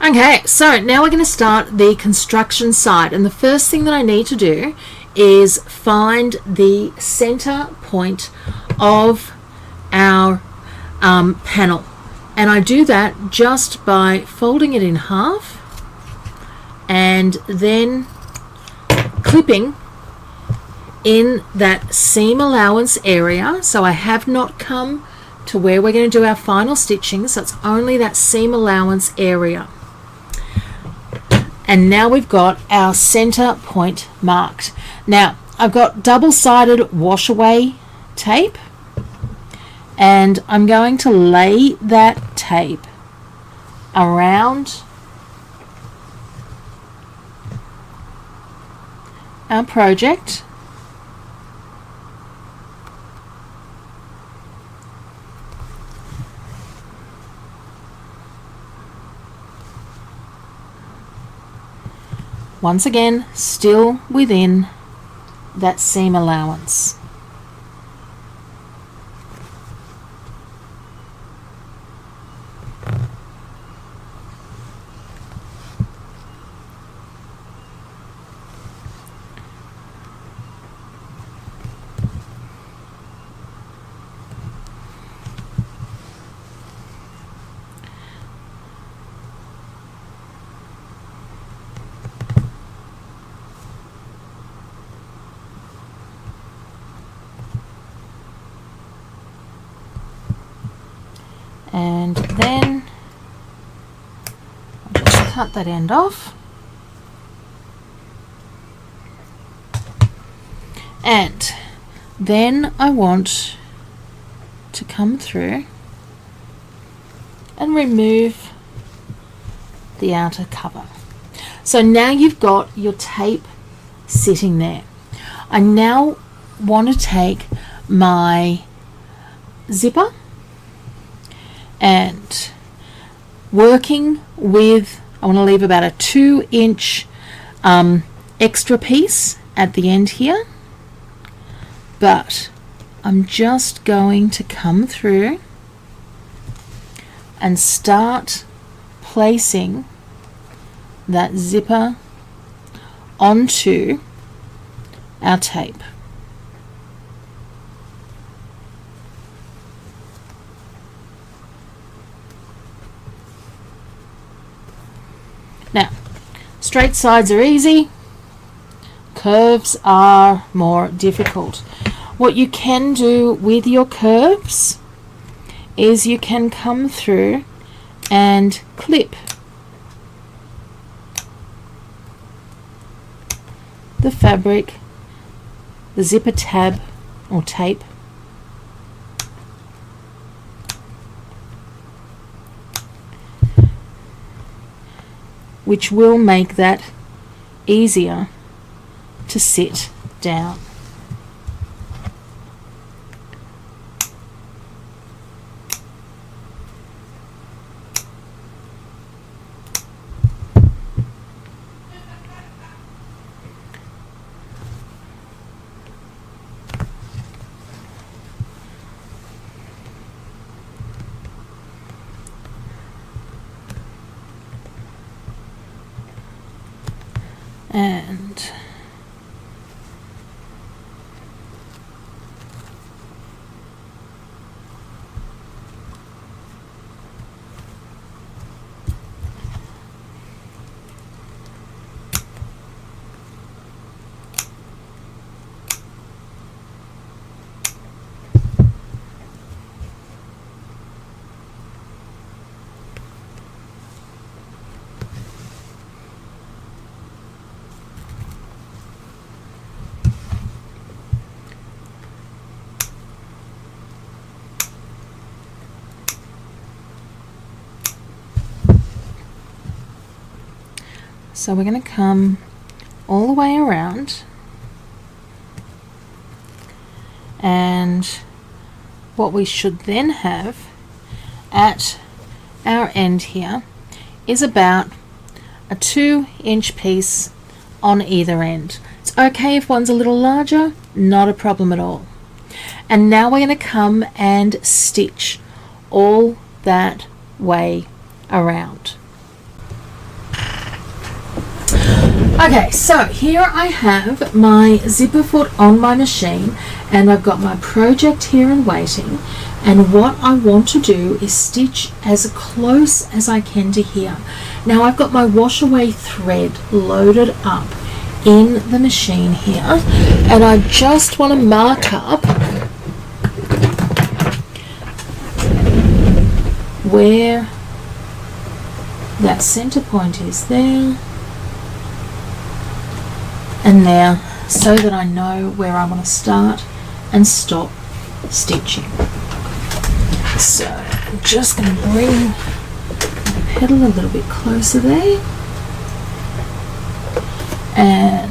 Okay, so now we're going to start the construction side, and the first thing that I need to do is find the center point of our panel, and I do that just by folding it in half and then clipping in that seam allowance area. So I have not come to where we're going to do our final stitching, so it's only that seam allowance area. And now we've got our center point marked. Now I've got double-sided wash away tape, and I'm going to lay that tape around our project. Once again, still within that seam allowance. And then I'll just cut that end off, and then I want to come through and remove the outer cover. So now you've got your tape sitting there. I now want to take my zipper and working with, I want to leave about a 2-inch extra piece at the end here, but I'm just going to come through and start placing that zipper onto our tape. Now, straight sides are easy, curves are more difficult. What you can do with your curves is you can come through and clip the fabric, the zipper tab or tape, which will make that easier to sit down. And so we're going to come all the way around, and what we should then have at our end here is about a 2-inch piece on either end. It's okay if one's a little larger, not a problem at all. And now we're going to come and stitch all that way around. Okay, so here I have my zipper foot on my machine, and I've got my project here and waiting, and what I want to do is stitch as close as I can to here. Now I've got my wash away thread loaded up in the machine here, and I just want to mark up where that center point is there and there, so that I know where I want to start and stop stitching. So I'm just going to bring my petal a little bit closer there, and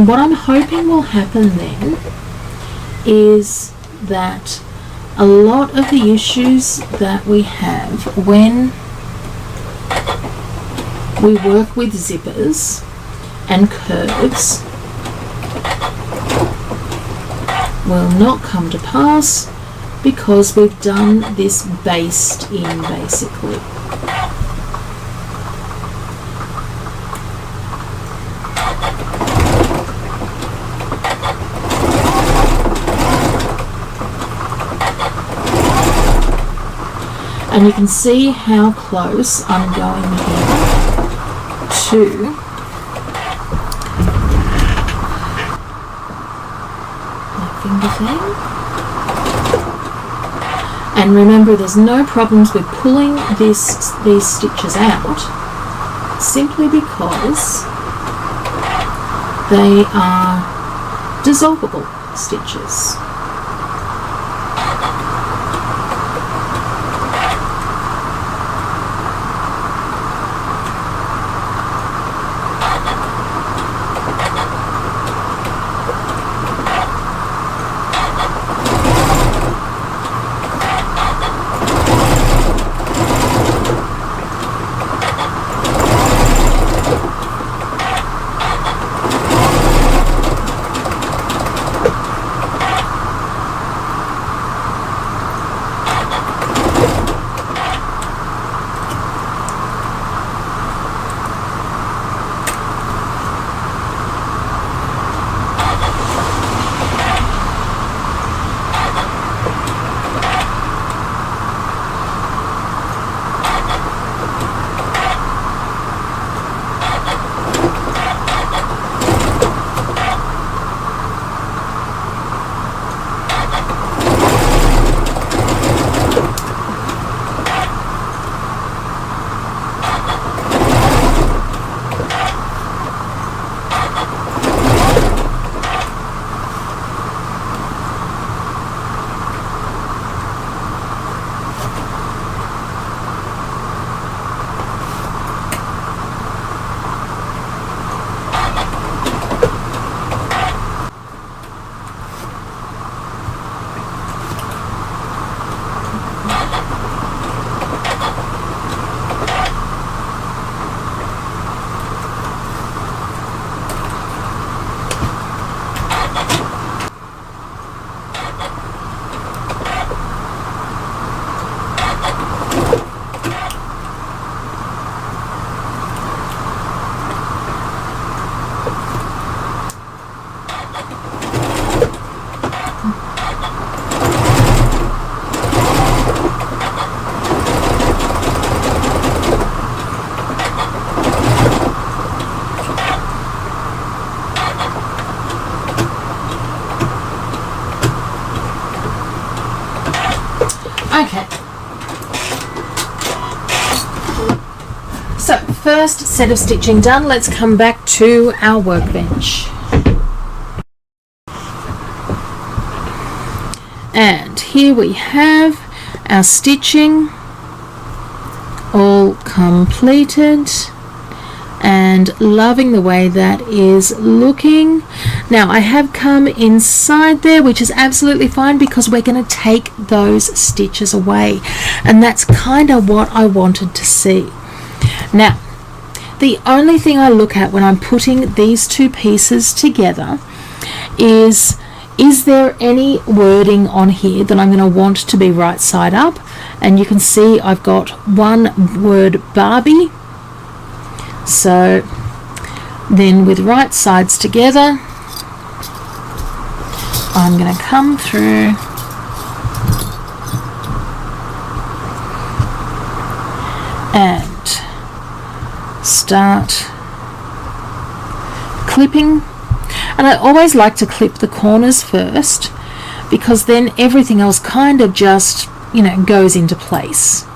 what I'm hoping will happen then is that a lot of the issues that we have when we work with zippers and curves will not come to pass, because we've done this based in basically. And you can see how close I'm going here to my finger thing. And remember, there's no problems with pulling these stitches out, simply because they are dissolvable stitches. Okay, so first set of stitching done. Let's come back to our workbench. And here we have our stitching all completed, and loving the way that is looking. Now I have come inside there, which is absolutely fine because we're going to take those stitches away, and that's kind of what I wanted to see. Now the only thing I look at when I'm putting these two pieces together is there any wording on here that I'm going to want to be right side up? And you can see I've got one word Barbie. So then with right sides together, I'm going to come through and start clipping. And I always like to clip the corners first because then everything else kind of just, you know, goes into place.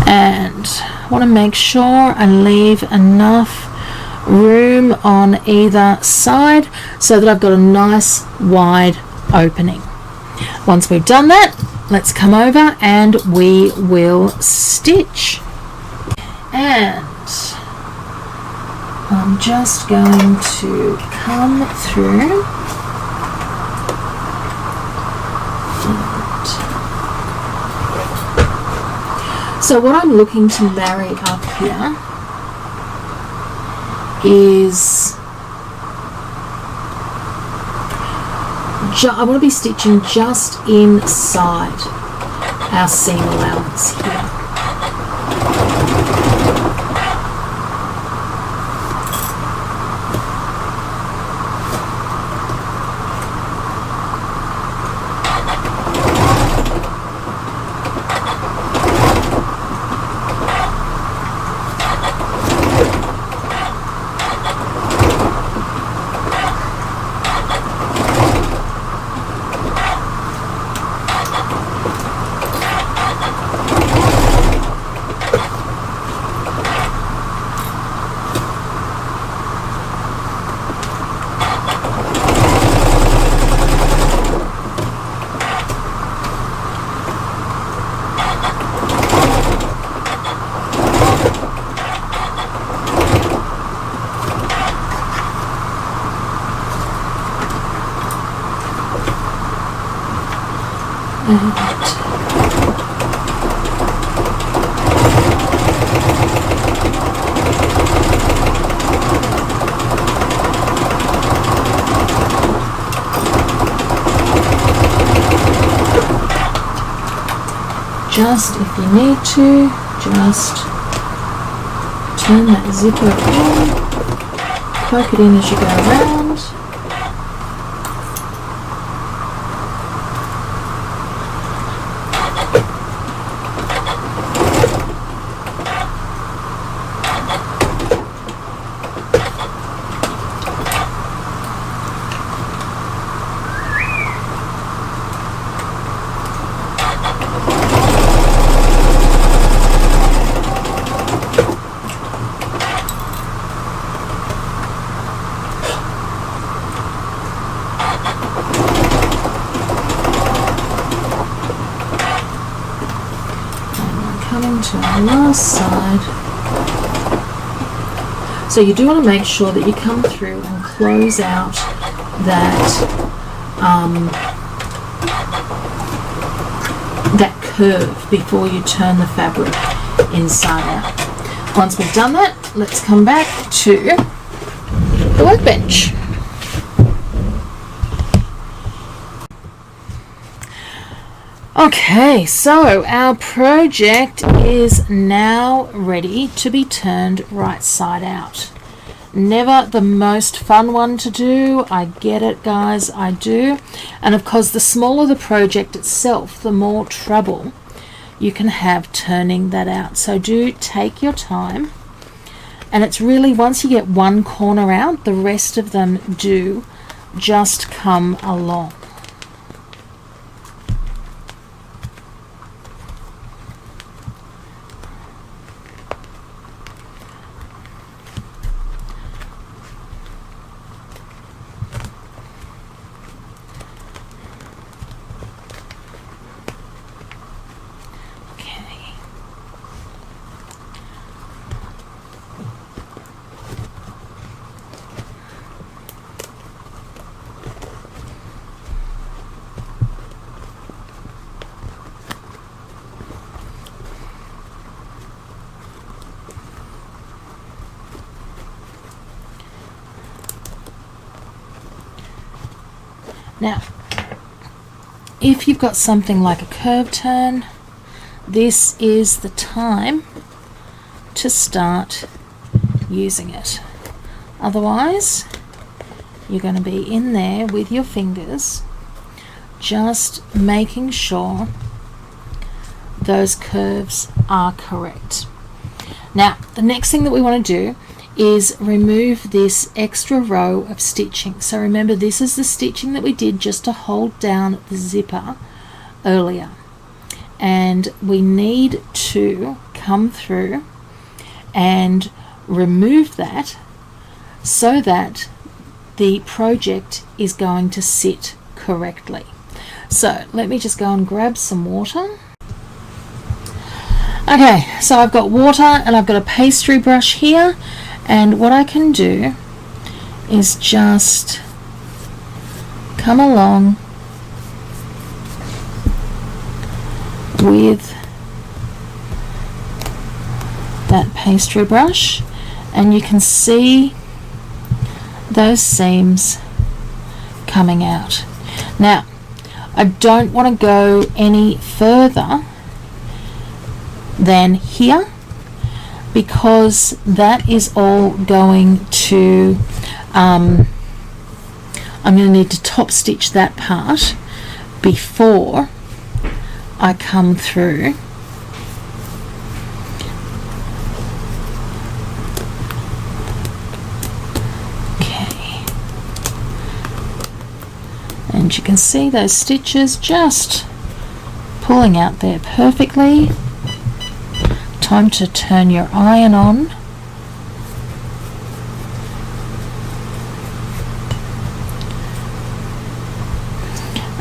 And I want to make sure I leave enough room on either side so that I've got a nice wide opening. Once we've done that, let's come over and we will stitch. And I'm just going to come through so what I'm looking to marry up here is I want to be stitching just inside our seam allowance here. Just if you need to, just turn that zipper in, poke it in as you go around. To the last side. So you do want to make sure that you come through and close out that curve before you turn the fabric inside out. Once we've done that, let's come back to the workbench. Okay, so our project is now ready to be turned right side out. Never the most fun one to do. I get it, guys, I do. And of course, the smaller the project itself, the more trouble you can have turning that out. So do take your time. And it's really, once you get one corner out, the rest of them do just come along. Now, if you've got something like a curve turn, this is the time to start using it. Otherwise, you're going to be in there with your fingers, just making sure those curves are correct. Now, the next thing that we want to do is remove this extra row of stitching. So remember, this is the stitching that we did just to hold down the zipper earlier, and we need to come through and remove that so that the project is going to sit correctly. So let me just go and grab some water. Okay, so I've got water and I've got a pastry brush here, and what I can do is just come along with that pastry brush, and you can see those seams coming out. Now, I don't want to go any further than here, because that is all going to I'm going to need to top stitch that part before I come through and you can see those stitches just pulling out there perfectly. Time to turn your iron on.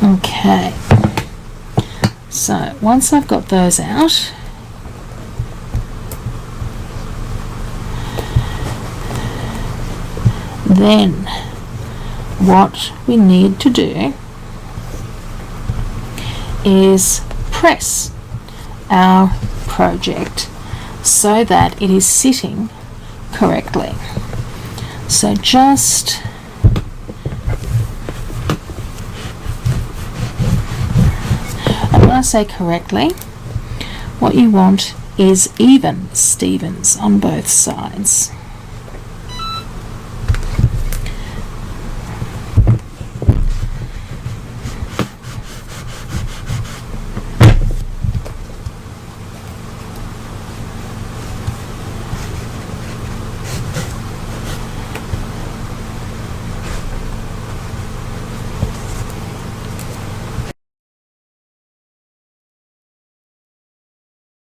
Okay, so once I've got those out, then what we need to do is press our project so that it is sitting correctly. So just and when I say correctly, what you want is even Stevens on both sides.